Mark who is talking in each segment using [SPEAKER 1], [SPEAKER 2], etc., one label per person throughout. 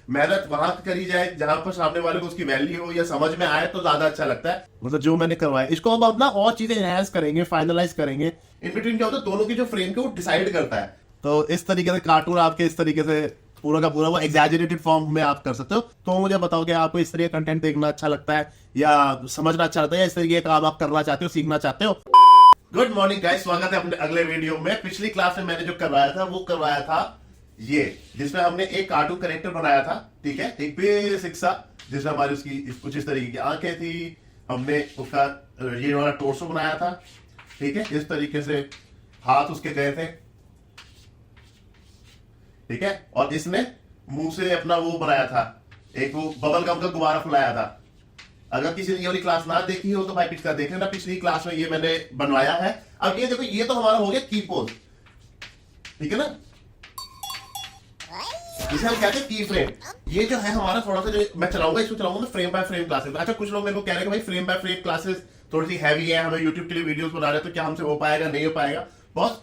[SPEAKER 1] मेहनत वहां करी जाए जहां पर सामने वाले को उसकी वैल्यू हो या समझ में आए तो ज्यादा अच्छा लगता है। मतलब जो मैंने करवाया इसको हम अपना और चीजें एनहांस करेंगे, फाइनलाइज करेंगे। इन बिटवीन क्या होता है, दोनों की जो फ्रेम के वो डिसाइड करता है। तो इस तरीके से कार्टून आपके इस तरीके से पूरा का पूरा वो एग्जैजरेटेड फॉर्म में आप कर सकते हो। तो मुझे बताओ कि आपको इस तरह का कंटेंट देखना अच्छा लगता है या समझना अच्छा लगता है, या इस तरीके का काम आप करना चाहते हो, सीखना चाहते हो। गुड मॉर्निंग गाइस, स्वागत है अपने अगले वीडियो में। पिछली क्लास में मैंने जो करवाया था वो करवाया था ये, जिसमें हमने एक कार्टून कैरेक्टर बनाया था, ठीक है, एक बेसिक सा, जिसमें हमारी उसकी कुछ इस तरीके की आंखें थी। हमने उसका ये वाला टोर्सो बनाया था, ठीक है, इस तरीके से हाथ उसके गए थे, ठीक है, और इसने मुंह से अपना वो बनाया था, एक वो बबल गम का गुब्बारा फुलाया था। अगर किसी ने ये वाली क्लास ना देखी हो तो भाई पिछला देख लेना, पिछली क्लास में ये मैंने बनवाया है। अब ये देखो, ये तो हमारा हो गया की पोज, ठीक है ना, इसे हम कहते हैं की फ्रेम। ये जो है हमारा थोड़ा सा, जो मैं चलाऊंगा इसको चलाऊंगा मैं फ्रेम बाय फ्रेम क्लासेस। अच्छा, कुछ लोग मेरे को कह रहे हैं कि भाई फ्रेम बाय फ्रेम क्लासेस थोड़ी सी हैवी है, हमें यूट्यूब के लिए वीडियोस बना रहे हैं, तो क्या हमसे हो पाएगा, नहीं हो पाएगा। बॉस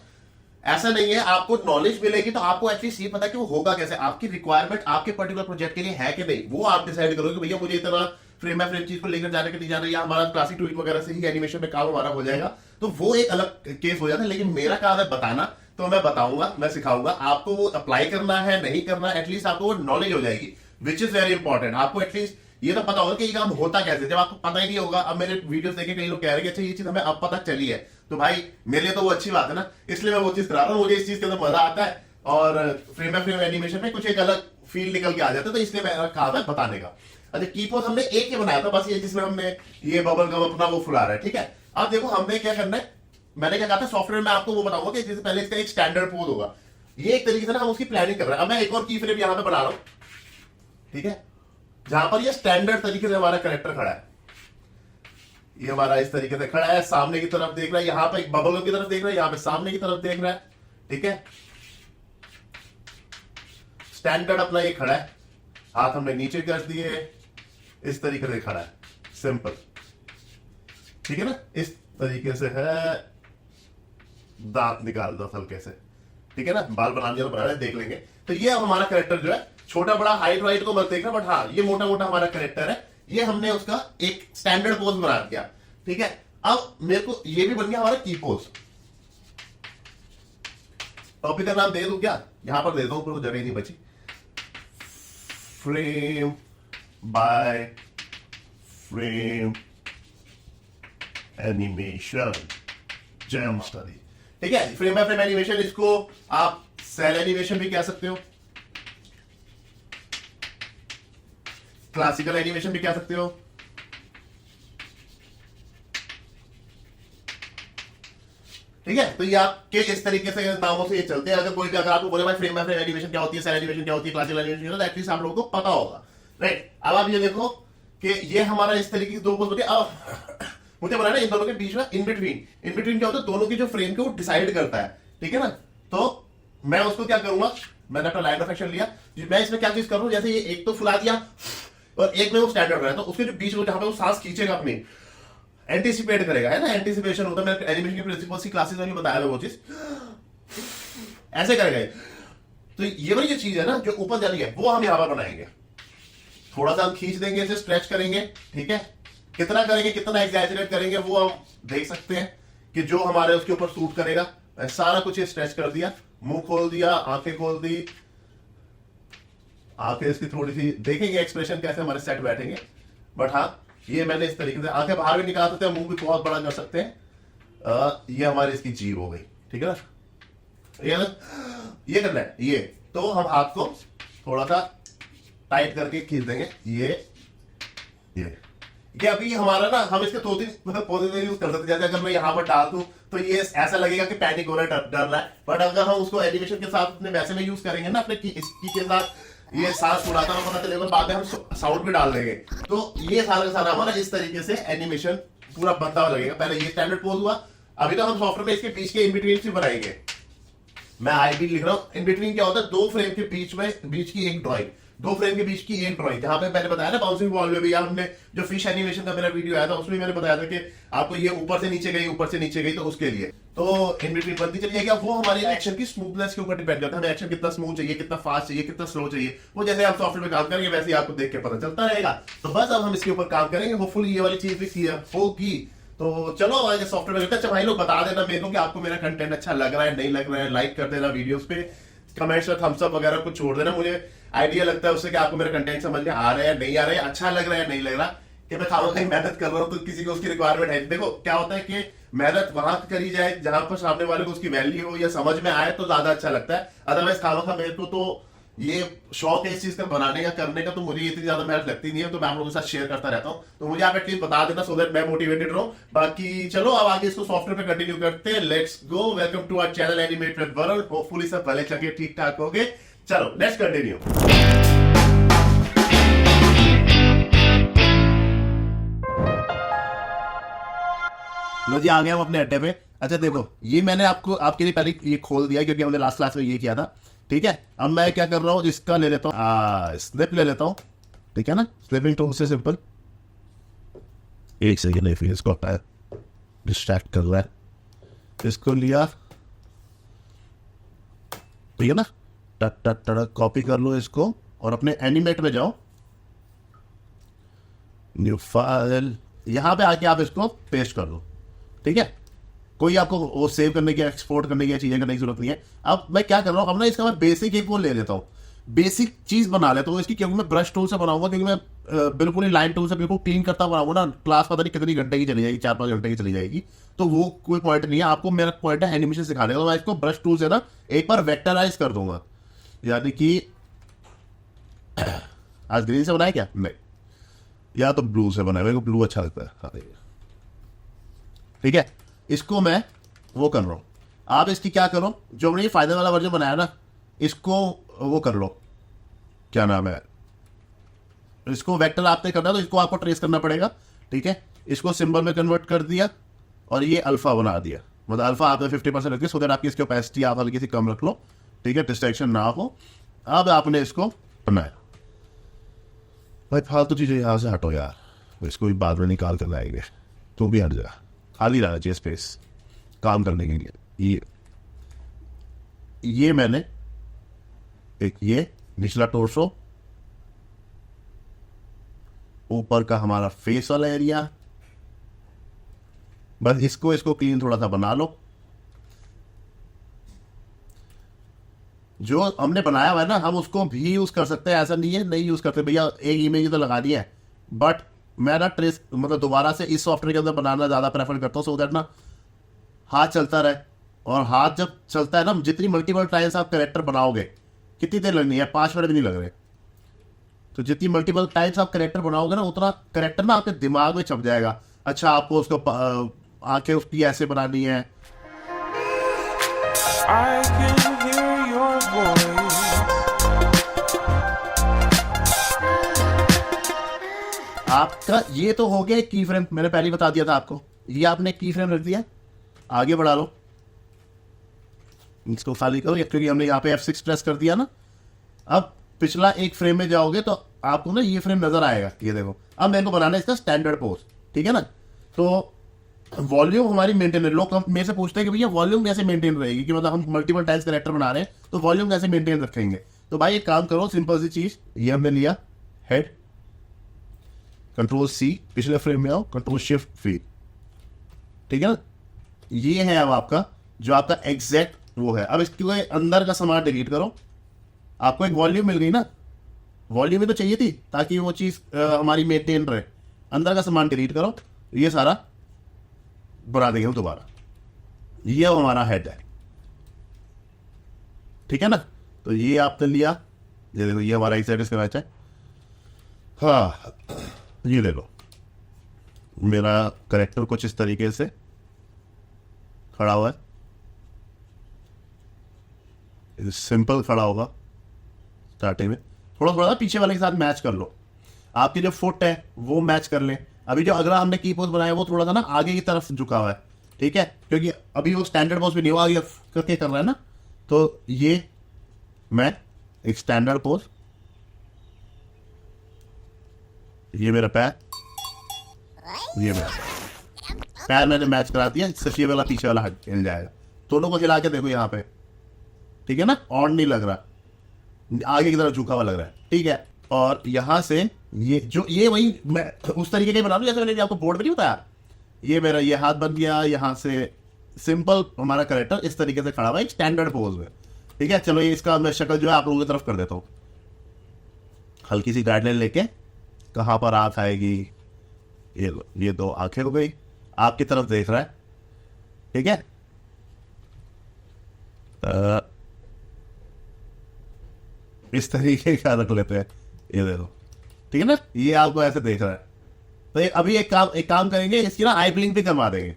[SPEAKER 1] ऐसा नहीं है, आपको नॉलेज मिलेगी तो आपको एटलीस्ट ये पता कि वो होगा कैसे, आपकी रिक्वायरमेंट आपके पर्टिकुलर प्रोजेक्ट के लिए है कि नहीं, वो आप डिसाइड करोगे। भैया मुझे इतना फ्रेम बाय फ्रेम चीज को लेकर जाने के नहीं जाना, या हमारा क्लासिक ट्वीट वगैरह से ही एनिमेशन में काम हमारा हो जाएगा, तो वो एक अलग केस हो जाता है। लेकिन मेरा काम है बताना, तो मैं बताऊंगा, मैं सिखाऊंगा आपको। वो अप्लाई करना है नहीं करना, एटलीस्ट आपको वो नॉलेज हो जाएगी, विच इज वेरी इंपॉर्टेंट। आपको एटलीस्ट ये तो पता होगा कि ये काम होता कैसे, जब आपको पता ही नहीं होगा। अब मेरे वीडियोस देखे कई लोग कह रहे हैं कि अच्छा ये चीज हमें अब पता चली है, तो भाई मेरे लिए तो वो अच्छी बात है ना, इसलिए मैं वो चीज करा रहा हूँ। मुझे इस चीज के अंदर मजा आता है, और फ्रेम बाय फ्रेम एनिमेशन में कुछ एक अलग फील निकल के आ जाता है, तो इसलिए मेरा काम है बताने का। अच्छा, की पोज हमने एक ही बनाया था बस, ये जिसमें हमने ये बबल गम अपना वो फुला रहा है, ठीक है। अब देखो हमने क्या करना है, मैंने क्या कहा था, सॉफ्टवेयर में आपको वो बताऊंगा कि जैसे पहले इसका एक स्टैंडर्ड पोज होगा, ये एक तरीके से ना हम उसकी प्लानिंग कर रहे हैं। अब मैं एक और की फ्रेम यहां पे बना रहा हूं, ठीक है, जहां पर ये स्टैंडर्ड तरीके से हमारा कैरेक्टर खड़ा है। ये हमारा इस तरीके से खड़ा है, सामने की तरफ देख रहा है, यहां पे एक बबल की तरफ देख रहा है, यहां पे सामने की तरफ देख रहा है, ठीक है। स्टैंडर्ड अपना ये खड़ा है, हाथ हमने नीचे कर दिए, इस तरीके से खड़ा है, सिंपल, ठीक है ना, इस तरीके से है। दांत निकाल दो हल्के से, ठीक है ना, बाल बनाने जो बना रहे देख लेंगे। तो ये हमारा कैरेक्टर जो है, छोटा बड़ा हाइट वाइट को मत देखना, बट हाँ ये मोटा मोटा हमारा कैरेक्टर है। ये हमने उसका एक स्टैंडर्ड पोज बना दिया, ठीक है। अब मेरे को ये भी बन गया हमारा की पोज। टॉपिक का नाम दे दूं क्या, यहां पर दे दो, ऊपर जगह नहीं बची। Frame by frame animation gem study, ठीक है। फ्रेम बाय फ्रेम एनिमेशन, इसको आप सेल एनिमेशन भी कह सकते हो, क्लासिकल एनिमेशन भी कह सकते हो, ठीक है। तो ये आपके इस तरीके से नामों से ये चलते हैं। अगर कोई भी अगर आपको बोले भाई फ्रेम बाय फ्रेम एनिमेशन क्या होती है, सेल एनिमेशन क्या होती है, क्लासिकल एनिमेशन, तो एटलीस्ट आप लोगों को पता होगा, राइट। अब आप ये देखो कि ये हमारा इस तरीके की दो पोज होती है। अब मुझे बनाना इन दोनों के बीच में इन बिटवीन क्या होता है, दोनों की जो फ्रेम के वो डिसाइड करता है, ठीक है ना। तो मैं उसको क्या करूंगा, मैंने अपना लाइन ऑफ एक्शन लिया, मैं इसमें क्या चीज करूं, जैसे ये एक तो फुला दिया और एक में वो स्टैंडर्ड रहा है, तो उसके जो बीच में जहां पे वो सांस खींचेगा अपनी, एंटीसिपेट करेगा, है ना, एंटीसिपेशन होता है। मैंने एनिमेशन के प्रिंसिपल्स की क्लासेस में बताया था वो चीज, ऐसे करेगा। तो ये वाली जो चीज है ना, जो ऊपर जानी है, वो हम यहां पर बनाएंगे। थोड़ा सा हम खींच देंगे, इसे स्ट्रेच करेंगे, ठीक है। कितना करेंगे, कितना एग्जैजरेट करेंगे, वो हम देख सकते हैं कि जो हमारे उसके ऊपर सूट करेगा। सारा कुछ ये स्ट्रेच कर दिया, मुंह खोल दिया, आंखें खोल दी, आंखें इसकी थोड़ी सी देखेंगे एक्सप्रेशन कैसे हमारे सेट बैठेंगे। बट हाँ, ये मैंने इस तरीके से आंखें बाहर भी निकाल सकते हैं, मुंह भी बहुत बड़ा कर सकते हैं। ये हमारी इसकी जीभ हो गई, ठीक है ना। ये करना है, ये तो हम हाथ को थोड़ा सा टाइट करके खींच देंगे। ये अभी हमारा ना, हम इसके दो तीन मतलब पौधे यूज कर सकते हैं। जैसे अगर मैं यहाँ पर डाल दूं तो ये ऐसा लगेगा कि पैनिक हो रहा है, डर रहा है। बट अगर हम उसको एनिमेशन के साथ अपने वैसे में यूज करेंगे ना, अपने इसकी के साथ, ये सांस उड़ाता हुआ पता चलेगा, बाद में हम साउंड भी डाल देंगे, तो ये सारा का सारा हमारा इस तरीके से एनिमेशन पूरा बनता हुआ लगेगा। पहले ये स्टैंडर्ड पोज हुआ, अभी तो हम सॉफ्टवेयर में इसके बीच के इन बिटवीन भी बनाएंगे। मैं आई भी लिख रहा हूं, इन बिटवीन क्या होता है, दो फ्रेम के बीच में बीच की एक ड्राइंग। दो फ्रेम के बीच की एक ड्राइंग, जहां पे मैंने बताया ना बाउंसिंग बॉल में भी, या हमने जो फिश एनिमेशन का मेरा वीडियो आया था उसमें मैंने बताया था कि आपको ये ऊपर से नीचे गई, ऊपर से नीचे गई, तो उसके लिए तो इन बिटवीन बनती चली जाएगी। वो हमारे एक्शन की स्मूथनेस के ऊपर डिपेंड करता है, हमें एक्शन कितना स्मूथ चाहिए, कितना फास्ट चाहिए, कितना स्लो चाहिए, वो जैसे आप सॉफ्टवेयर में काम करेंगे वैसे ही आपको देख के पता चलता रहेगा। तो बस अब हम इसके ऊपर काम करेंगे, होपफुली ये वाली चीज भी क्लियर होगी। तो चलो आगे सॉफ्टवेयर में। अच्छा भाई लोग बता देना मेरे को कि आपको मेरा कंटेंट अच्छा लग रहा है नहीं लग रहा है, लाइक कर देना वीडियोस पे, कमेंट्स में थम्स अप वगैरह कुछ छोड़ देना, मुझे आइडिया लगता है उससे कि आपको मेरा कंटेंट समझ में आ रहा है नहीं आ रहा है, अच्छा लग रहा है नहीं लग रहा, कि मैं खाना कहीं मेहनत कर रहा हूँ तो किसी को उसकी रिक्वायरमेंट है। देखो क्या होता है कि मेहनत वहां करी जाए जहां पर सामने वाले को उसकी वैल्यू हो या समझ में आए तो ज्यादा अच्छा लगता है। अदरवाइज खाना मेरे को तो ये शौक है इस चीज का बनाने का करने का, तो मुझे इतनी ज्यादा मेहनत लगती नहीं है, तो मैं आप लोगों के साथ शेयर करता रहता हूँ। तो मुझे आप एटलीस्ट बता देना सो दैट मैं मोटिवेटेड रहूं। बाकी चलो अब आगे इसको सॉफ्टवेयर पे कंटिन्यू करते हैं। Let's go, welcome to our channel animate with Varun. Hopefully सब भले चले ठीक ठाक हो गए। चलो लेट्स कंटिन्यू। लो जी आ गया हम अपने अड्डे पे। अच्छा देखो ये मैंने आपको आपके लिए पहले ये खोल दिया क्योंकि हमने लास्ट क्लास में ये किया था, ठीक है। अब मैं क्या कर रहा हूँ, इसका ले लेता हूँ स्लिप ले लेता हूँ, ठीक है ना, स्लिपिंग टूल से सिंपल। एक सेकेंड नहीं, फिर इसको डिस्ट्रैक्ट कर रहा है, इसको लिया, ठीक है ना, टट टट टट कॉपी कर लो इसको और अपने एनिमेट में जाओ, न्यू फाइल, यहां पे आके आप इसको पेस्ट कर लो, ठीक है। कोई आपको वो सेव करने की, एक्सपोर्ट करने की चीजें करने की जरूरत नहीं है। अब मैं क्या कर रहा हूँ, अब ना इसका मैं बेसिक एक वो ले लेता हूँ, बेसिक चीज बना लेता हूँ इसकी, क्योंकि मैं ब्रश टूल से बनाऊंगा, क्योंकि मैं बिल्कुल ही लाइन टूल से बिल्कुल क्लीन करता बनाऊंगा ना, क्लास पता नहीं कितनी घंटे की चली जाएगी, 4-5 घंटे की चली जाएगी, तो वो कोई पॉइंट नहीं है। आपको मेरा पॉइंट है एनिमेशन सिखाने का, तो मैं इसको ब्रश टूल से ना एक बार वेक्टराइज कर दूंगा, यानी कि आज ग्रीन से बनाया क्या, नहीं, या तो ब्लू से बनाया, मेरे को ब्लू अच्छा लगता है, ठीक है। इसको मैं वो कर रहा हूं, आप इसकी क्या करो, जो हमने ये फायदे वाला वर्जन बनाया ना, इसको वो कर लो, क्या नाम है, इसको वेक्टर आपने करना है तो इसको आपको ट्रेस करना पड़ेगा, ठीक है। इसको सिंबल में कन्वर्ट कर दिया और ये अल्फा बना दिया, मतलब अल्फा आपने 50% रख दिया, सो दैट आपकी इसकी ओपेसिटी आप हल्की सी कम रख लो, ठीक है, डिस्ट्रैक्शन ना हो। अब आपने इसको बनाया, भाई फालतू चीजें यहां से हटो यार, इसको भी बाद में निकाल कर लाएंगे, तो भी हट जाए, खाली रहना चाहिए स्पेस काम करने के लिए। ये मैंने एक ये निचला टोर्सो, ऊपर का हमारा फेस वाला एरिया, बस इसको क्लीन थोड़ा सा बना लो। जो हमने बनाया हुआ है ना, हम उसको भी यूज कर सकते हैं, ऐसा नहीं है नहीं यूज करते, भैया एक इमेज तो लगा दिया है, बट मैं ना ट्रेस मतलब दोबारा से इस सॉफ्टवेयर के अंदर बनाना ज़्यादा प्रेफर करता हूँ, सो दैट ना हाथ चलता रहे, और हाथ जब चलता है ना, जितनी मल्टीपल टाइम्स आप करेक्टर बनाओगे, कितनी देर लगनी है, 5 मिनट भी नहीं लग रहे, तो जितनी मल्टीपल टाइम्स आप करेक्टर बनाओगे ना, उतना करेक्टर ना आपके दिमाग में छप जाएगा। अच्छा आपको उसको आंखें उसकी ऐसे बनानी है, I can hear your voice. आपका ये तो हो गया की फ्रेम, मैंने पहले बता दिया था आपको, ये आपने की फ्रेम रख दिया, आगे बढ़ा लो, इसको खाली करो, क्योंकि हमने यहाँ पे F6 प्रेस कर दिया ना। अब पिछला एक फ्रेम में जाओगे तो आपको ना ये फ्रेम नजर आएगा, ये देखो। अब मेरे को बनाना है इसका स्टैंडर्ड पोज, ठीक है ना, तो वॉल्यूम हमारी मेंटेन है। लोग मेरे से पूछते हैं कि भैया वॉल्यूम कैसे मेंटेन रहेगी, कि मतलब हम मल्टीपल टाइम्स करेक्टर बना रहे हैं तो वॉल्यूम कैसे मेंटेन रखेंगे। तो भाई एक काम करो, सिंपल सी चीज, ये हमने लिया हेड, कंट्रोल C, पिछले फ्रेम में आओ, कंट्रोल शिफ्ट V, ठीक है ना, ये है अब आपका जो आपका एग्जैक्ट वो है। अब इसके अंदर का सामान डिलीट करो, आपको एक वॉल्यूम मिल गई ना, वॉल्यूम भी तो चाहिए थी ताकि वो चीज हमारी मेंटेन रहे। अंदर का सामान डिलीट करो, ये सारा बना देंगे हम दोबारा, ये हमारा हेड है, ठीक है ना। तो ये आपने लिया, ये देखो ये हमारा एक्सैक्ट इसका मैच है, हाँ ये ले लो। मेरा करेक्टर कुछ इस तरीके से खड़ा हुआ है, सिंपल खड़ा होगा स्टार्टिंग में, थोड़ा थोड़ा पीछे वाले के साथ मैच कर लो, आपकी जो फुट है वो मैच कर ले। अभी जो अगला हमने की पोज बनाया वो थोड़ा सा ना आगे की तरफ झुका हुआ है, ठीक है, क्योंकि अभी वो स्टैंडर्ड पोज भी नहीं हुआ, आगे करके कर रहा है ना, तो ये मैं एक स्टैंडर्ड पोज ये मेरा पैर, ये मेरा पैर मैंने मैच करा दिया, सिर्फ ये वाला पीछे वाला हट हिल जाएगा। दोनों को हिला के देखो यहाँ पे, ठीक है ना, ऑन नहीं लग रहा, आगे की तरफ झुका हुआ लग रहा है, ठीक है। और यहाँ से ये जो ये वही मैं उस तरीके का बना लूँ जैसे मैंने आपको बोर्ड पे नहीं बताया। ये मेरा ये हाथ बन गया, यहाँ से सिंपल हमारा करेक्टर इस तरीके से खड़ा हुआ है स्टैंडर्ड पोज में, ठीक है। चलो ये इसका मैं शक्ल जो है आप लोगों की तरफ कर देता हूँ, हल्की सी गाइडलाइन लेके कहाँ पर आँख आएगी, ये लो, ये दो आंखें हो गई, आपकी तरफ देख रहा है, ठीक है। इस तरीके का रख लेते हैं, ये देखो, ठीक है ना, ये आपको ऐसे देख रहा है। तो अभी एक काम करेंगे, इसकी ना आई ब्लिंक भी करवा देंगे,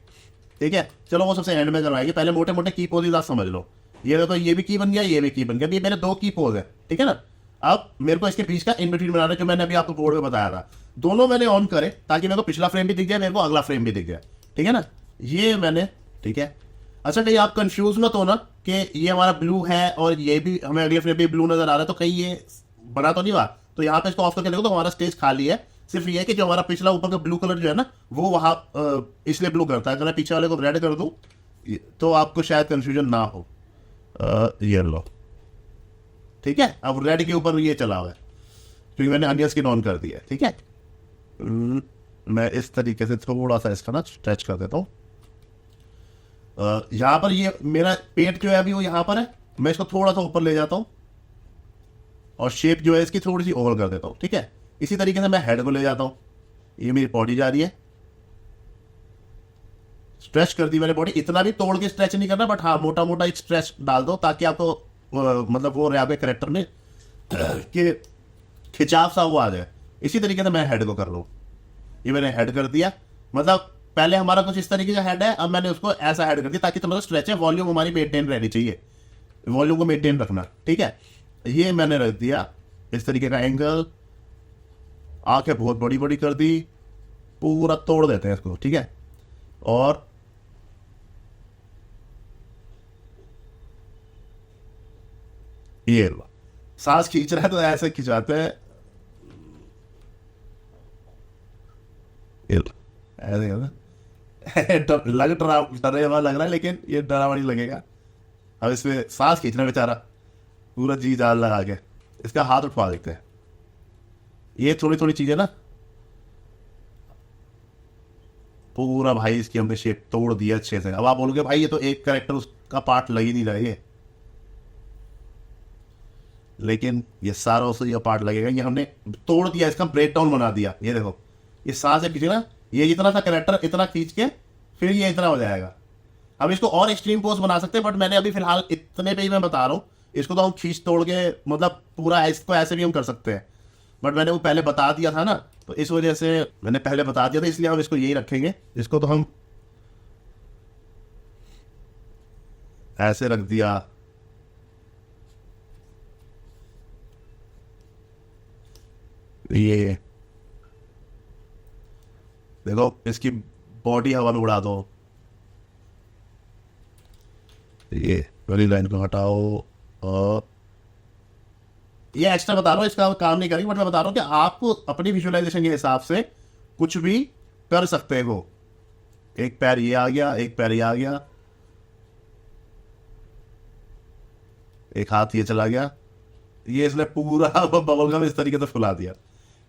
[SPEAKER 1] ठीक है। चलो वो सबसे एंड में करवाएंगे, पहले मोटे मोटे की पोजेज आप समझ लो। ये देखो, ये भी की बन गया, ये भी की बन गया, ये मेरे 2 की पोज है, ठीक है ना। अब मेरे को इसके बीच का इन बिटवीन बनाना है, जो मैंने अभी आपको बोर्ड में बताया था। दोनों मैंने ऑन करे ताकि मेरे को पिछला फ्रेम भी दिख जाए, मेरे को अगला फ्रेम भी दिख जाए, ठीक है ना। ये मैंने, ठीक है। अच्छा, कहीं आप कंफ्यूज मत हो ना कि ये हमारा ब्लू है और ये भी हमें अगले फ्रेम भी ब्लू नजर आ रहा है, तो कहीं ये बना तो नहीं हुआ। तो यहाँ पे इसको ऑफ करके देखो तो हमारा स्टेज खाली है। सिर्फ ये है कि जो हमारा पिछला ऊपर का ब्लू कलर जो है ना, वो वहाँ इसलिए ब्लू करता है। अगर मैं पीछे वाले को रेड कर दूँ तो आपको शायद कंफ्यूजन ना हो। ये लो, ठीक है। अब रेड के ऊपर ये चला हुआ है क्योंकि मैंने अनियन स्किन ऑन कर दिया है, ठीक है। मैं इस तरीके से थोड़ा सा इसका ना स्ट्रेच कर देता हूँ। यहाँ पर ये मेरा पेट जो है अभी वो यहाँ पर है, मैं इसको थोड़ा सा ऊपर ले जाता हूँ और शेप जो है इसकी थोड़ी सी ओवर कर देता हूँ, ठीक है। इसी तरीके से मैं हेड को ले जाता हूँ, ये मेरी बॉडी जा रही है, स्ट्रेच कर दी मैंने बॉडी। इतना भी तोड़ के स्ट्रेच नहीं करना, बट हाँ मोटा मोटा एक स्ट्रेच डाल दो ताकि आपको मतलब वो रहे आपके करेक्टर में कि खिंचाव सा वो आ जाए। इसी तरीके से मैं हेड को कर लूँ, ये मैंने हेड कर दिया। मतलब पहले हमारा कुछ इस तरीके का हेड है, अब मैंने उसको ऐसा हेड कर दिया ताकि थोड़ा स्ट्रेच है, वॉल्यूम हमारी मेंटेन रहनी चाहिए, वॉल्यूम को मेंटेन रखना, ठीक है। ये मैंने रख दिया इस तरीके का एंगल, आंखें बहुत बड़ी बड़ी कर दी, पूरा तोड़ देते हैं इसको, ठीक है। और ये लो, सांस खींच रहा है तो ऐसे खिंचाते हैं, ये लो, ऐसे लग डरे हुआ लग रहा है लेकिन ये डरावना नहीं लगेगा। अब इसमें सांस खींचना बेचारा पूरा जी जान लगा के, इसका हाथ उठवा देते हैं। ये थोड़ी थोड़ी चीजें ना पूरा भाई इसकी हमने शेप तोड़ दी अच्छे से। अब आप बोलोगे भाई ये तो एक कैरेक्टर उसका पार्ट लग ही नहीं रहा है, लेकिन ये सारा उससे ये पार्ट लगेगा। ये हमने तोड़ दिया, इसका ब्रेक डाउन बना दिया। ये देखो, ये सांस से खींचे ना, ये इतना सा कैरेक्टर इतना खींच के फिर ये इतना हो जाएगा। अब इसको और एक्सट्रीम पोज बना सकते हैं, बट मैंने अभी फिलहाल इतने पे ही मैं बता रहा हूँ। इसको तो हम खींच तोड़ के मतलब पूरा इसको ऐसे भी हम कर सकते हैं, बट मैंने वो पहले बता दिया था ना, तो इस वजह से मैंने पहले बता दिया था, इसलिए हम इसको यही रखेंगे। इसको तो हम ऐसे रख दिया, ये देखो इसकी बॉडी हवा में उड़ा दो, ये वाली लाइन को हटाओ। और ये एक्स्ट्रा बता रहा हूँ, इसका काम नहीं करेंगे, बट मैं बता रहा हूँ कि आप अपनी विजुअलाइजेशन के हिसाब से कुछ भी कर सकते हो। एक पैर ये आ गया, एक पैर ये आ गया, एक हाथ ये चला गया, ये इसने पूरा बबल गम इस तरीके से फुला दिया,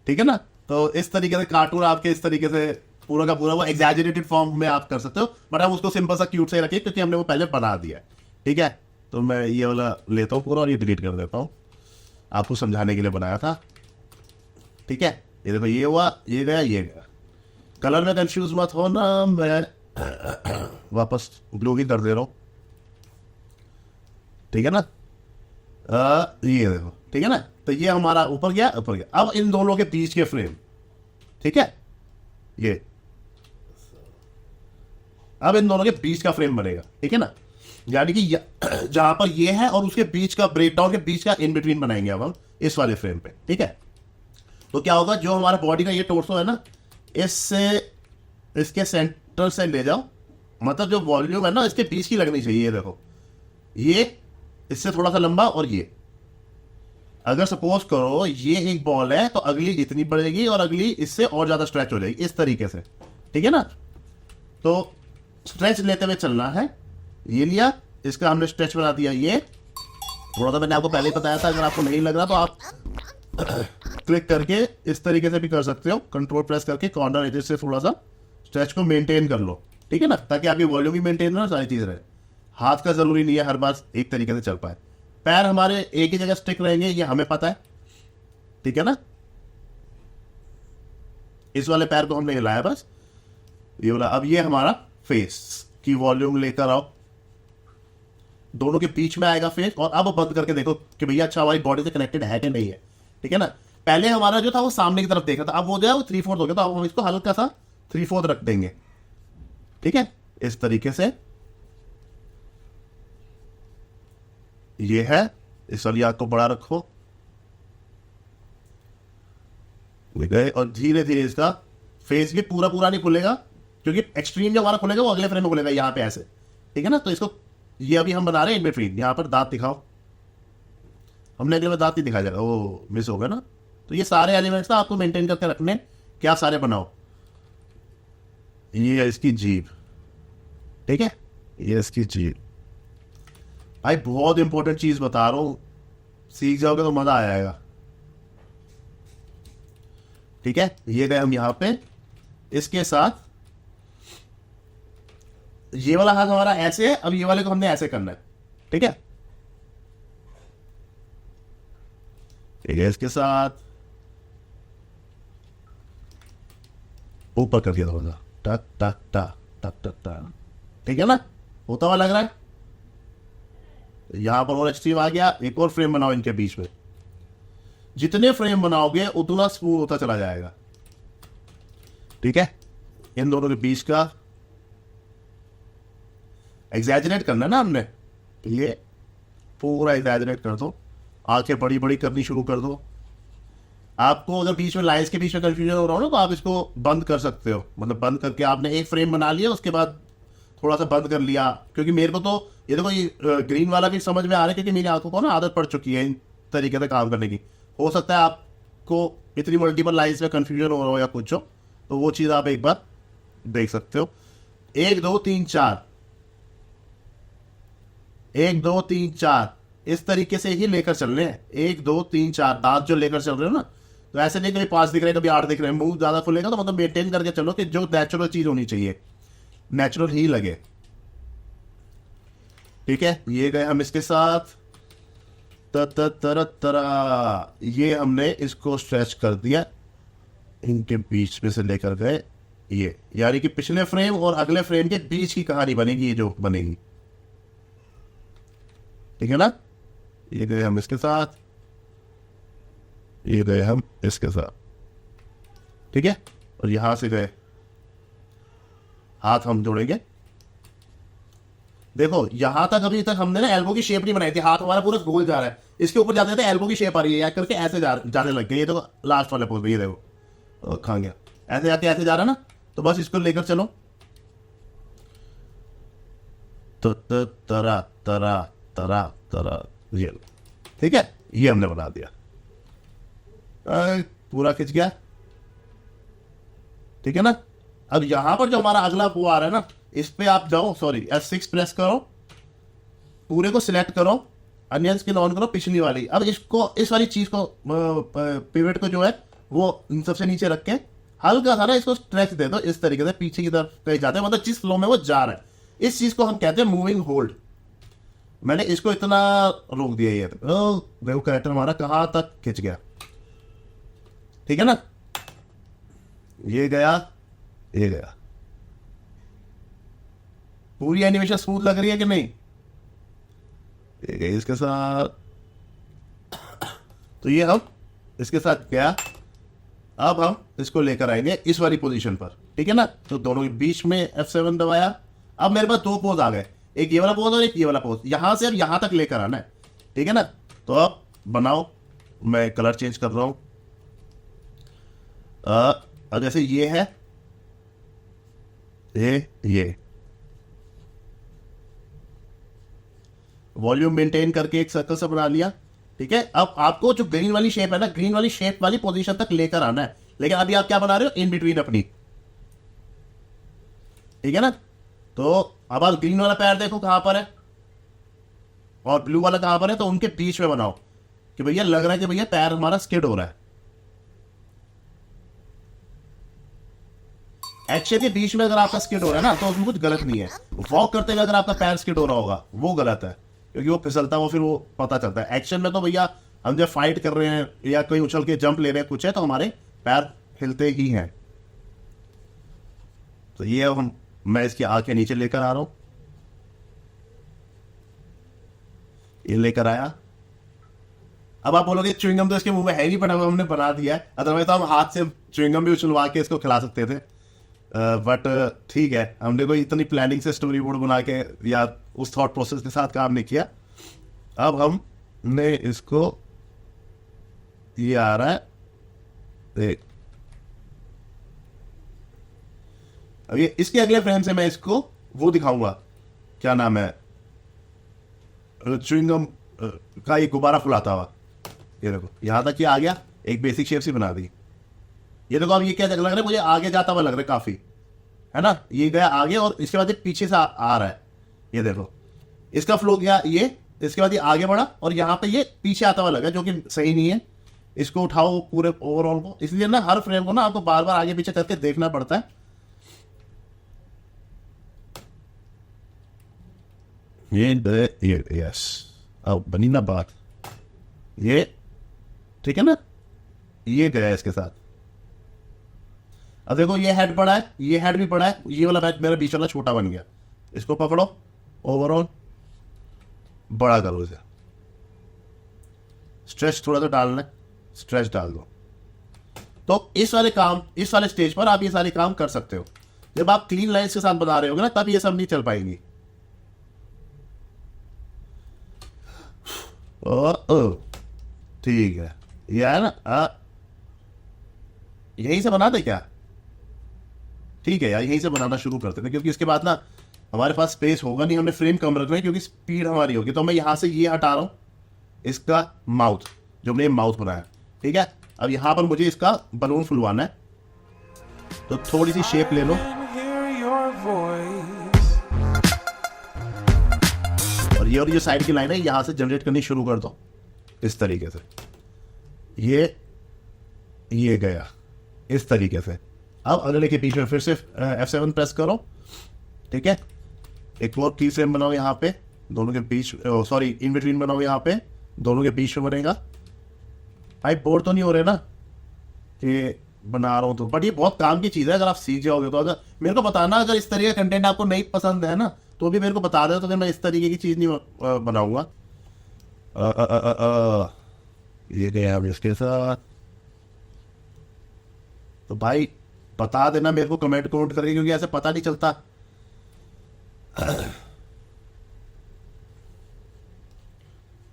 [SPEAKER 1] ठीक है ना। तो इस तरीके से कार्टून आपके इस तरीके से पूरा का पूरा वो एग्जैजरेटेड फॉर्म में आप कर सकते हो, बट हम उसको सिंपल सा क्यूट से रखिए क्योंकि हमने वो पहले बना दिया है, ठीक है। तो मैं ये वाला लेता हूँ पूरा और ये डिलीट कर देता हूँ, आपको समझाने के लिए बनाया था, ठीक है। ये देखो, ये हुआ, ये गया, ये गया। कलर में कंफ्यूज मत हो ना, मैं वापस ब्लू ही कर दे रहा हूँ, ठीक है ना। ये देखो, ठीक है ना। तो ये हमारा ऊपर गया, ऊपर गया। अब इन दोनों के बीच के फ्रेम, ठीक है, ये अब इन दोनों के बीच का फ्रेम बनेगा, ठीक है ना। यानी कि जहां पर ये है और उसके बीच का ब्रेकडाउन के बीच का इन बिटवीन बनाएंगे अब हम इस वाले फ्रेम पे, ठीक है। तो क्या होगा, जो हमारा बॉडी का ये टोर्सो है ना, इससे इसके सेंटर से ले जाओ, मतलब जो वॉल्यूम है ना इसके बीच की लगनी चाहिए। ये देखो, ये इससे थोड़ा सा लंबा और ये। अगर सपोज करो ये एक बॉल है तो अगली इतनी बढ़ेगी और अगली इससे और ज्यादा स्ट्रेच हो जाएगी, इस तरीके से, ठीक है ना। तो स्ट्रेच लेते हुए चलना है। ये लिया, इसका हमने स्ट्रेच बना दिया। ये थोड़ा सा मैंने आपको पहले ही बताया था, अगर आपको नहीं लग रहा तो आप क्लिक करके इस तरीके से भी कर सकते हो, कंट्रोल प्रेस करके कॉर्नर एजेस से थोड़ा सा स्ट्रेच को मेंटेन कर लो, ठीक है ना, ताकि आपकी वॉल्यूम भी मेंटेन हो, सारी चीज रहे। हाथ का जरूरी नहीं है हर बार एक तरीके से चल पाए। पैर हमारे एक ही जगह स्टिक रहेंगे, ये हमें पता है, ठीक है ना। इस वाले पैर को हमने हिलाया बस, ये वाला। अब ये हमारा फेस की वॉल्यूम लेकर आओ, दोनों के बीच में आएगा फेस। और अब बंद करके देखो कि भैया अच्छा हमारी बॉडी से कनेक्टेड है कि नहीं है, ठीक है ना। पहले हमारा जो था वो सामने की तरफ देख रहा था, अब वो जो है वो 3/4 हो गया, तो अब हम इसको हल्का सा 3/4 रख देंगे, ठीक है, इस तरीके से। ये है, इस वाली आंख को बड़ा रखो, गए। और धीरे धीरे इसका फेस भी पूरा पूरा नहीं खुलेगा, क्योंकि एक्सट्रीम जो हमारा खुलेगा वो अगले फ्रेम में खुलेगा, यहाँ पे ऐसे, ठीक है ना। तो इसको ये अभी हम बना रहे हैं इन बिटवीन, यहाँ पर दांत दिखाओ, हमने अगले में दांत नहीं दिखाया जाएगा, वो मिस हो गया ना। तो ये सारे एलिमेंट्स ना आपको मेंटेन करके रखने, क्या सारे बनाओ। ये है इसकी जीभ, ठीक है, ये इसकी जीभ। भाई बहुत इंपॉर्टेंट चीज बता रहा हूं, सीख जाओगे तो मजा आ जाएगा, ठीक है। ये गए हम यहां पे, इसके साथ ये वाला हाथ हमारा ऐसे है, अब ये वाले को हमने ऐसे करना है, ठीक है। ठीक है, इसके साथ ऊपर कर दिया थोड़ा सा, टक टक टक टक टक टक, ठीक है ना, होता हुआ लग रहा है। यहां पर और एक्सट्रीम आ गया, एक और फ्रेम बनाओ इनके बीच में। जितने फ्रेम बनाओगे उतना स्मूथ होता चला जाएगा, ठीक है। इन दोनों के बीच का एग्जैजरेट करना ना हमने, ये पूरा एग्जैजरेट कर दो, आंखें बड़ी बड़ी करनी शुरू कर दो। आपको अगर बीच में लाइंस के बीच में कंफ्यूजन हो रहा हो ना, तो आप इसको बंद कर सकते हो, मतलब बंद करके आपने एक फ्रेम बना लिया, उसके बाद थोड़ा सा बंद कर लिया। क्योंकि मेरे को तो ये देखो, ये ग्रीन वाला भी समझ में आ रहा है, क्योंकि मेरी आंखों को ना आदत पड़ चुकी है इन तरीके से काम करने की। हो सकता है आपको इतनी मल्टीपल लाइंस में कंफ्यूजन हो रहा हो या कुछ हो, तो वो चीज़ आप एक बार देख सकते हो। 1 2 3 4, 1 2 3 4 इस तरीके से ही लेकर चल रहे हैं। 1 2 3 4 दांत जो लेकर चल रहे हो ना, तो ऐसे नहीं कभी 5 दिख रहे हैं कभी 8 दिख रहे हैं, मुंह ज्यादा खुलेगा, तो मतलब मेंटेन करके चलो कि जो नेचुरल चीज होनी चाहिए नेचुरल ही लगे, ठीक है। ये गए हम इसके साथ तरा, ये हमने इसको स्ट्रेच कर दिया, इनके बीच में से लेकर गए ये, यानी कि पिछले फ्रेम और अगले फ्रेम के बीच की कहानी बनेगी, ये जो बनेगी, ठीक है ना। ये गए हम इसके साथ, ये गए हम इसके साथ, ठीक है। और यहां से गए हाथ हम जोड़ेंगे। देखो यहां तक, अभी तक हमने ना एल्बो की शेप नहीं बनाई थी, हाथ हमारा पूरा गोल जा रहा है, इसके ऊपर जाते थे एल्बो की शेप आ रही है, या करके ऐसे जाने लग गए। ये तो लास्ट वाले पोज, ये देखो खा गया, ऐसे जाके ऐसे जा रहा ना, तो बस इसको लेकर चलो, तो तरा तरा तरा तरा, ये ठीक है, ये हमने बना दिया, पूरा खिंच गया, ठीक है ना। अब यहां पर जो हमारा अगला वो आ रहा है ना, इस पे आप जाओ, सॉरी F6 प्रेस करो, पूरे को सिलेक्ट करो, अनियन स्किन ऑन करो, पिछली वाली। अब इसको, इस वाली चीज को, पिवट को जो है वो सबसे नीचे रख के हल्का सा ना इसको स्ट्रेच दे दो, इस तरीके से पीछे की तरफ कहीं जाते हैं, मतलब जिस फ्लो में वो जा रहा है, इस चीज को हम कहते हैं मूविंग होल्ड। मैंने इसको इतना रोक दिया, ये देखो कैरेक्टर हमारा कहां तक खिंच गया, ठीक है ना। ये गया, ये गया, पूरी एनिमेशन स्मूथ लग रही है कि नहीं। ये गई इसके साथ, तो ये हम इसके साथ गया। अब हम इसको लेकर आएंगे इस वाली पोजीशन पर, ठीक है ना। तो दोनों के बीच में F7 दबाया। अब मेरे पास 2 पोज आ गए, एक ये वाला पोज और एक ये वाला पोज, यहां से अब यहां तक लेकर आना है, ठीक है ना। तो अब बनाओ, मैं कलर चेंज कर रहा हूं। अब जैसे ये है, ये वॉल्यूम मेंटेन करके एक सर्कल सा बना लिया, ठीक है, अब आपको जो ग्रीन वाली शेप है ना, ग्रीन वाली शेप वाली पोजीशन तक लेकर आना है, लेकिन अभी आप क्या बना रहे हो, इन बिटवीन अपनी, ठीक है ना। तो अब आप ग्रीन वाला पैर देखो कहां पर है और ब्लू वाला कहां पर है, तो उनके बीच में बनाओ कि भैया लग रहा है कि भैया पैर हमारा स्किड हो रहा है। एक्शन के बीच में अगर आपका स्किड हो रहा है ना, तो उसमें कुछ गलत नहीं है। वॉक करते हुए अगर आपका पैर स्किड हो रहा होगा वो गलत है, क्योंकि वो फिसलता है, वो फिर वो पता चलता है। एक्शन में तो भैया हम जब फाइट कर रहे हैं या कोई उछल के जंप ले रहे हैं कुछ है, तो हमारे पैर हिलते ही हैं। तो ये अब मैं इसकी आंख के नीचे लेकर आ रहा हूं, ये लेकर आया। अब आप बोलोगे च्युइंगम तो इसके मुंह में है नहीं, पर हमने बना दिया है, अदरवाइज तो हम हाथ से च्युइंगम भी उछलवा के इसको खिला सकते थे। बट ठीक है, हमने कोई इतनी प्लानिंग से स्टोरी बोर्ड बना के या उस थॉट प्रोसेस के साथ काम नहीं किया। अब हमने इसको, ये आ रहा है देख, अब ये इसके अगले फ्रेम से मैं इसको वो दिखाऊंगा, क्या नाम है, च्युइंगम का ये गुब्बारा फुलाता हुआ। ये देखो यहां तक ये आ गया, एक बेसिक शेप सी बना दी। ये देखो अब ये क्या लग रहा है, मुझे आगे जाता हुआ लग रहा है काफी, है ना। ये गया आगे और इसके बाद ये पीछे से आ रहा है, ये देखो इसका फ्लो गया ये, इसके बाद ये आगे बढ़ा और यहाँ पे ये पीछे आता हुआ लगा, जो कि सही नहीं है। इसको उठाओ पूरे ओवरऑल को, इसलिए ना हर फ्रेम को ना आपको बार बार आगे पीछे करके देखना पड़ता है। ये यस, अब बनी ना बात, ये ठीक है ना, ये गया इसके साथ। अब देखो ये हेड बड़ा है, ये हेड भी बड़ा है, ये वाला हेड मेरा बीच वाला छोटा बन गया। इसको पकड़ो, ओवरऑल बड़ा करो इसे, स्ट्रेच थोड़ा सा डालना है, स्ट्रेच डाल दो। तो इस वाले स्टेज पर आप ये सारे काम कर सकते हो। जब आप क्लीन लाइन्स के साथ बना रहे होगे ना, तब ये सब नहीं चल पाएंगी। ठीक है, ये है ना, यहीं से बना दे क्या, ठीक है यार, यहीं से बनाना शुरू करते थे, क्योंकि इसके बाद ना हमारे पास स्पेस होगा नहीं, हमने फ्रेम कम रखना है क्योंकि स्पीड हमारी होगी। तो मैं यहां से ये हटा रहा हूं, इसका माउथ, जो हमने माउथ बनाया, ठीक है। अब यहां पर मुझे इसका बलून फुलवाना है, तो थोड़ी सी शेप ले लो, और ये साइड की लाइन है यहां से जनरेट करनी शुरू कर दो इस तरीके से। ये गया इस तरीके से। अब अगले के पीछे फिर से F7 प्रेस करो, ठीक है। एक और की फ्रेम बनाओ यहाँ पे, दोनों के बीच, सॉरी इन बिटवीन बनाओ यहाँ पे, दोनों के बीच में बनेगा। भाई बोर तो नहीं हो रहे ना कि बना रहा हूँ तो, बट ये बहुत काम की चीज़ है, अगर आप सीख जाओगे तो। अगर मेरे को बताना, अगर इस तरीके का कंटेंट आपको नहीं पसंद है ना, तो भी मेरे को बता दो, तो फिर मैं इस तरीके की चीज़ नहीं बनाऊंगा। ये गया अब इसके साथ। तो भाई बता देना मेरे को कमेंट करके, क्योंकि ऐसे पता नहीं चलता।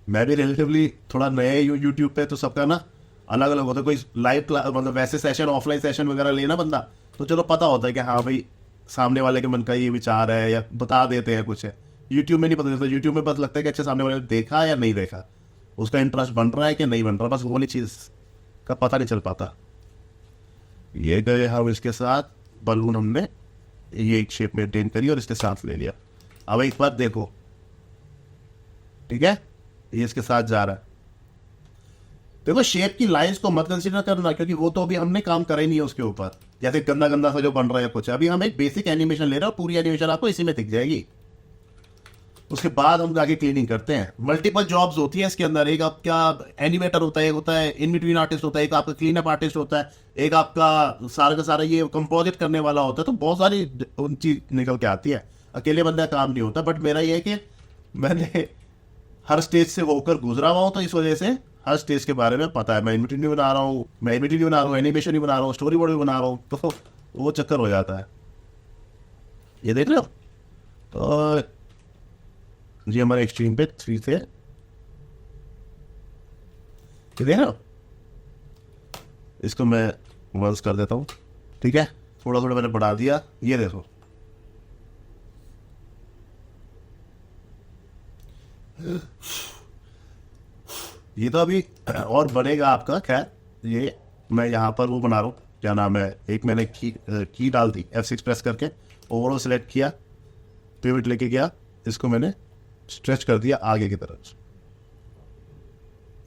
[SPEAKER 1] मैं भी रिलेटिवली थोड़ा नया यूट्यूब पे, तो सबका ना अलग अलग होता है। कोई लाइव मतलब वैसे सेशन, ऑफलाइन सेशन वगैरह लेना बंदा, तो चलो पता होता है कि हाँ भाई सामने वाले के मन का ये विचार है, या बता देते हैं कुछ है। यूट्यूब में नहीं पता चलता, यूट्यूब में पता लगता है कि अच्छा सामने वाले ने देखा या नहीं देखा, उसका इंटरेस्ट बन रहा है कि नहीं बन रहा, बस वो वाली चीज़ का पता नहीं चल पाता। ये गए हम इसके साथ, बलून हमने ये एक शेप मेंटेन करी और इसके साथ ले लिया। अब एक बार देखो, ठीक है, ये इसके साथ जा रहा है। देखो शेप की लाइंस को मत कंसीडर करना, क्योंकि वो तो अभी हमने काम करा ही नहीं है उसके ऊपर, जैसे गंदा गंदा सा जो बन रहा है कुछ। अभी हम एक बेसिक एनिमेशन ले रहे हैं, पूरी एनिमेशन आपको इसी में दिख जाएगी। उसके बाद हम जाके क्लीनिंग करते हैं। मल्टीपल जॉब्स होती है इसके अंदर, एक आपका एनिमेटर होता है, एक होता है इन बिटवीन आर्टिस्ट होता है, एक आपका क्लीन अप आर्टिस्ट होता है, एक आपका सारा का सारा ये कंपोजिट करने वाला होता है। तो बहुत सारी चीज निकल के आती है, अकेले बंदा काम नहीं होता। बट मेरा ये है कि मैंने हर स्टेज से होकर गुजरा हुआ हूँ, तो इस वजह से हर स्टेज के बारे में पता है। मैं इनविटी भी बना रहा हूँ, एनिमेशन भी बना रहा हूँ, स्टोरी बोर्ड भी बना रहा हूँ, तो वो चक्कर हो जाता है। ये देख रहे हो, तो जी हमारे एक्सट्रीम पे 3 थे, ये देख रहे हो। इसको मैं वंस कर देता हूँ, ठीक है, थोड़ा थोड़ा मैंने बढ़ा दिया। ये देखो ये तो अभी और बनेगा आपका। खैर ये मैं यहाँ पर वो बना रहा हूँ, क्या नाम है, एक मैंने की डाल दी F6 प्रेस करके, ओवरऑल सेलेक्ट किया, पिवट लेके गया, इसको मैंने स्ट्रेच कर दिया आगे की तरफ,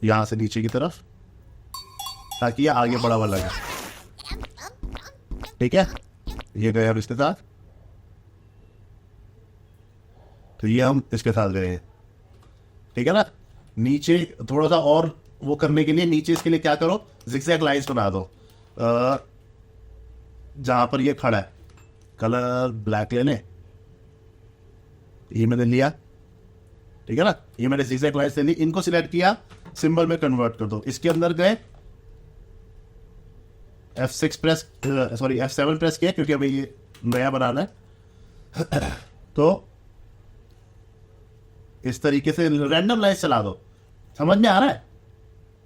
[SPEAKER 1] यहाँ से नीचे की तरफ, ताकि ये आगे बढ़ा हुआ लगे। ठीक है, ये गए हम इसके साथ, तो ये हम इसके साथ गए हैं। ठीक है ना। नीचे थोड़ा सा और वो करने के लिए, नीचे इसके लिए क्या करो, जिगजैग लाइंस बना दो। जहां पर ये खड़ा है, कलर ब्लैक ले लें, ये मैंने लिया। ठीक है ना, ये मैंने जिगजैग लाइंस ले ली, इनको सिलेक्ट किया, सिंबल में कन्वर्ट कर दो। इसके अंदर गए, F6 press, sorry F7 press किया, क्योंकि अभी ये नया बनाना है। तो इस तरीके से रैंडम लाइंस चला दो। समझ में आ रहा है,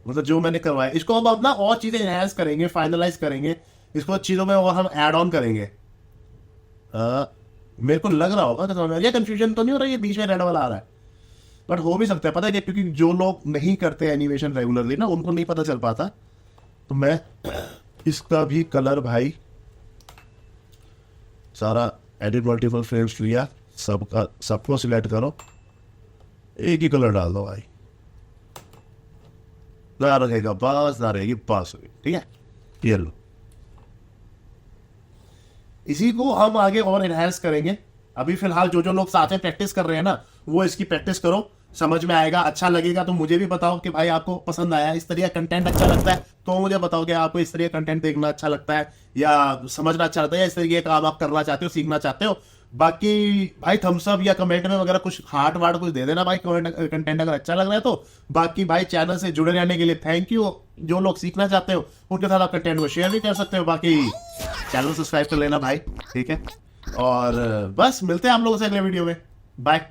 [SPEAKER 1] मतलब जो मैंने करवाया। इसको हम अपना और चीजें एनहांस करेंगे, फाइनलाइज करेंगे, इसको चीजों में और हम ऐड ऑन करेंगे। मेरे को लग रहा होगा तो ये कंफ्यूजन तो नहीं हो रहा है, ये बीच में रेड वाला आ रहा है, बट हो भी सकता है, पता है, क्योंकि जो लोग नहीं करते एनिमेशन रेगुलरली ना, उनको नहीं पता चल पाता। तो मैं इसका भी कलर भाई सारा एडिट मल्टीपल फ्रेम्स लिया, सबका सबको सिलेक्ट करो, एक ही कलर डाल दो भाई, ना रहेगा बस, ना रहेगी बस। ठीक है, ये लो। इसी को हम आगे और एनहांस करेंगे। अभी फिलहाल जो जो लोग साथ में प्रैक्टिस कर रहे हैं ना, वो इसकी प्रैक्टिस करो, समझ में आएगा। अच्छा लगेगा तो मुझे भी बताओ कि भाई आपको पसंद आया, इस तरह का कंटेंट अच्छा लगता है तो मुझे बताओ कि आपको इस तरह का कंटेंट देखना अच्छा लगता है, या समझना अच्छा लगता है, या इस तरीके का काम आप करना चाहते हो, सीखना चाहते हो। बाकी भाई थम्स अप या कमेंट में वगैरह कुछ हार्ट वार्ट कुछ दे देना भाई, कंटेंट अगर अच्छा लग रहा है तो। बाकी भाई चैनल से जुड़े रहने के लिए थैंक यू। जो लोग सीखना चाहते हो उनके साथ आप कंटेंट को शेयर भी कर सकते हो। बाकी चैनल सब्सक्राइब कर लेना भाई, ठीक है। और बस मिलते हैं हम लोगों से अगले वीडियो में, बाय।